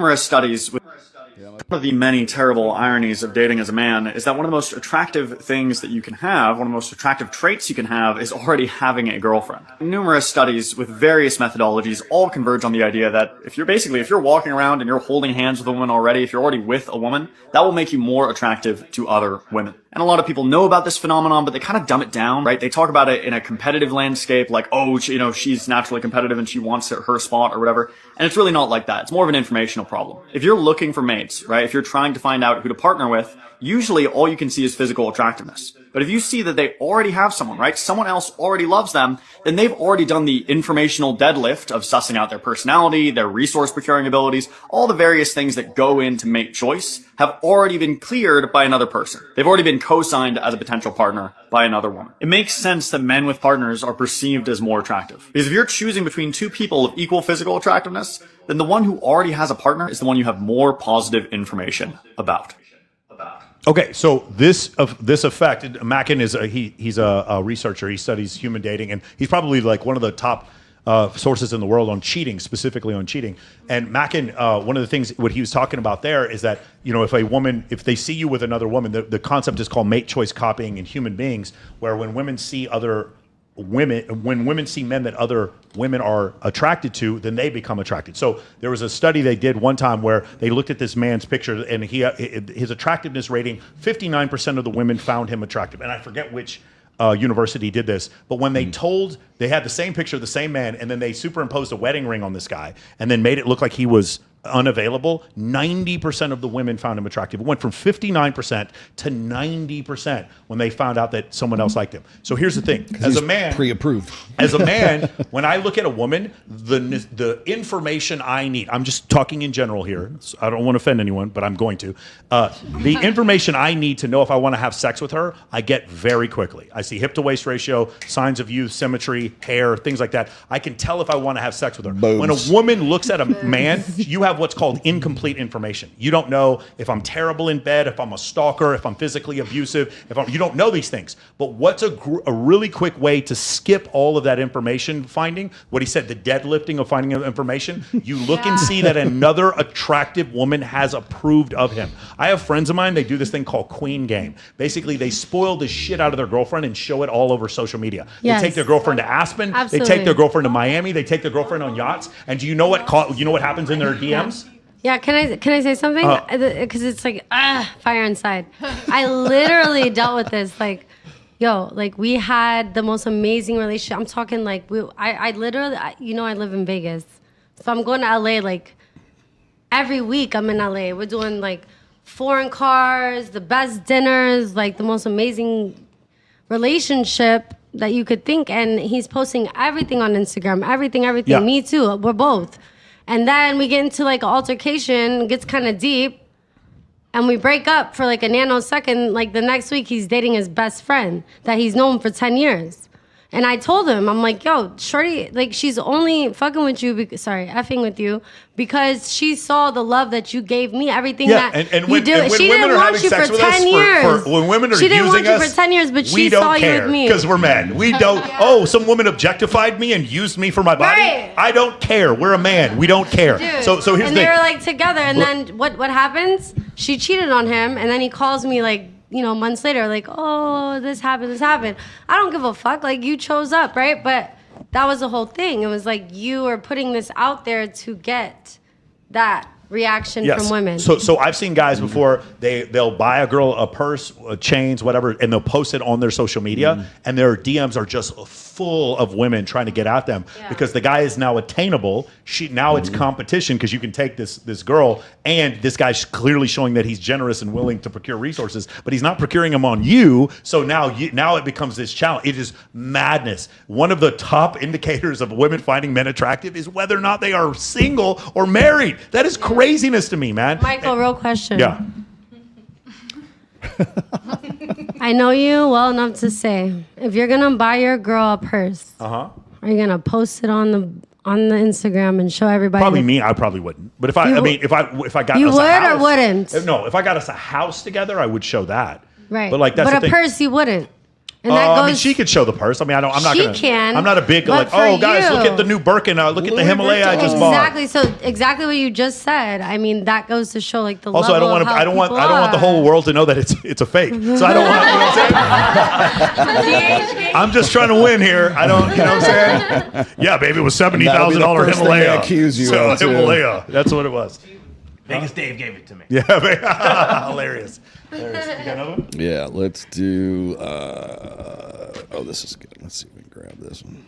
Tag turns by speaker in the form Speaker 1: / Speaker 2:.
Speaker 1: Numerous studies with one of the many terrible ironies of dating as a man is that one of the most attractive things that you can have, one of the most attractive traits you can have, is already having a girlfriend. Numerous studies with various methodologies all converge on the idea that if you're walking around and you're holding hands with a woman already, if you're already with a woman, that will make you more attractive to other women. And a lot of people know about this phenomenon, but they kind of dumb it down, right? They talk about it in a competitive landscape, like, oh, she's naturally competitive and she wants her spot or whatever. And it's really not like that. It's more of an informational problem. If you're looking for mates, right? If you're trying to find out who to partner with, usually all you can see is physical attractiveness. But if you see that they already have someone, right? Someone else already loves them, then they've already done the informational deadlift of sussing out their personality, their resource procuring abilities, all the various things that go into mate choice have already been cleared by another person. They've already been co-signed as a potential partner by another woman. It makes sense that men with partners are perceived as more attractive. Because if you're choosing between two people of equal physical attractiveness, then the one who already has a partner is the one you have more positive information about.
Speaker 2: Okay, so this effect, Mackin is he's a researcher. He studies human dating, and he's probably like one of the top sources in the world on cheating, specifically on cheating. And Mackin, one of the things what he was talking about there is that if they see you with another woman, the concept is called mate choice copying in human beings, where when women see men that other women are attracted to, then they become attracted. So there was a study they did one time where they looked at this man's picture, and his attractiveness rating, 59% of the women found him attractive. And I forget which university did this, but when they had the same picture of the same man, and then they superimposed a wedding ring on this guy, and then made it look like he was unavailable, 90% of the women found him attractive. It went from 59% to 90% when they found out that someone else liked him. So here's the thing. As a man,
Speaker 3: pre-approved.
Speaker 2: As a man, when I look at a woman, the information I need, I'm just talking in general here. So I don't want to offend anyone, but I'm going to. The information I need to know if I want to have sex with her, I get very quickly. I see hip to waist ratio, signs of youth, symmetry, hair, things like that. I can tell if I want to have sex with her.
Speaker 3: Bones.
Speaker 2: When a woman looks at a man, you have what's called incomplete information. You don't know if I'm terrible in bed, if I'm a stalker, if I'm physically abusive, you don't know these things. But what's a really quick way to skip all of that information finding? What he said, the deadlifting of finding information. You look and see that another attractive woman has approved of him. I have friends of mine, they do this thing called queen game. Basically, they spoil the shit out of their girlfriend and show it all over social media.
Speaker 4: Yes.
Speaker 2: They take their girlfriend to Aspen,
Speaker 4: Absolutely.
Speaker 2: they take their girlfriend to Miami, they take their girlfriend on yachts, and do you know what happens in their DMs?
Speaker 4: Yeah, can I say something? Because it's like fire inside. I literally dealt with this. Like, we had the most amazing relationship. I'm talking like I literally, I live in Vegas, so I'm going to LA like every week. I'm in LA. We're doing like foreign cars, the best dinners, like the most amazing relationship that you could think. And he's posting everything on Instagram, everything.
Speaker 2: Yeah.
Speaker 4: Me too. We're both. And then we get into like an altercation, gets kind of deep, and we break up for like a nanosecond. Like the next week, he's dating his best friend that he's known for 10 years. And I told him, I'm like, yo, shorty, like she's only fucking with you, effing with you, because she saw the love that you gave me, everything that you did. She didn't want you for 10 years.
Speaker 2: When women are
Speaker 4: she didn't
Speaker 2: using
Speaker 4: want you
Speaker 2: us,
Speaker 4: for 10 years, but
Speaker 2: we
Speaker 4: she
Speaker 2: don't
Speaker 4: saw you
Speaker 2: care
Speaker 4: with me.
Speaker 2: because we're men. We don't. Oh, some woman objectified me and used me for my body.
Speaker 4: Right.
Speaker 2: I don't care. We're a man. We don't care.
Speaker 4: Dude,
Speaker 2: So here's the
Speaker 4: and
Speaker 2: thing.
Speaker 4: they were like together, and then what happens? She cheated on him, and then he calls me like, months later, like, oh, this happened. I don't give a fuck. Like, you chose up, right? But that was the whole thing. It was like you were putting this out there to get that reaction from women.
Speaker 2: So I've seen guys before, they'll buy a girl a purse, chains, whatever, and they'll post it on their social media, and their DMs are just full of women trying to get at them because the guy is now attainable. Now it's competition because you can take this girl, and this guy's clearly showing that he's generous and willing to procure resources, but he's not procuring them on you. So now it becomes this challenge. It is madness. One of the top indicators of women finding men attractive is whether or not they are single or married. That is craziness to me, man.
Speaker 4: Michael, real question.
Speaker 2: Yeah.
Speaker 4: I know you well enough to say, if you're gonna buy your girl a purse, are you gonna post it on the Instagram and show everybody?
Speaker 2: Probably me. I probably wouldn't. But if I got
Speaker 4: you
Speaker 2: us
Speaker 4: would
Speaker 2: a house,
Speaker 4: or wouldn't?
Speaker 2: No, if I got us a house together, I would show that.
Speaker 4: Right.
Speaker 2: But like that's
Speaker 4: but
Speaker 2: the
Speaker 4: a
Speaker 2: thing.
Speaker 4: purse you wouldn't. And that goes.
Speaker 2: I mean, she could show the purse. I mean, I'm not
Speaker 4: She
Speaker 2: gonna.
Speaker 4: can,
Speaker 2: I'm not a big
Speaker 4: but
Speaker 2: like.
Speaker 4: for
Speaker 2: Oh, guys, look
Speaker 4: you-
Speaker 2: at the new Birkin. Look at the
Speaker 3: Louis
Speaker 2: Himalaya I
Speaker 3: Vuitton.
Speaker 2: just bought.
Speaker 4: Exactly. So exactly what you just said. I mean, that goes to show like the
Speaker 2: Also,
Speaker 4: level of how
Speaker 2: I don't want
Speaker 4: people
Speaker 2: the whole
Speaker 4: are.
Speaker 2: world to know that it's a fake. So I don't want. You know what I'm saying? I'm just trying to win here. I don't. You know what I'm saying? Yeah, baby, it was $70,000
Speaker 3: first thing they
Speaker 2: Himalaya.
Speaker 3: accuse you
Speaker 2: so
Speaker 3: of, too.
Speaker 2: Himalaya. That's what it was.
Speaker 5: Vegas Dave gave it to me.
Speaker 2: Yeah, hilarious. You got another one?
Speaker 3: Yeah, let's do. Oh, this is good. Let's see if we can grab this one.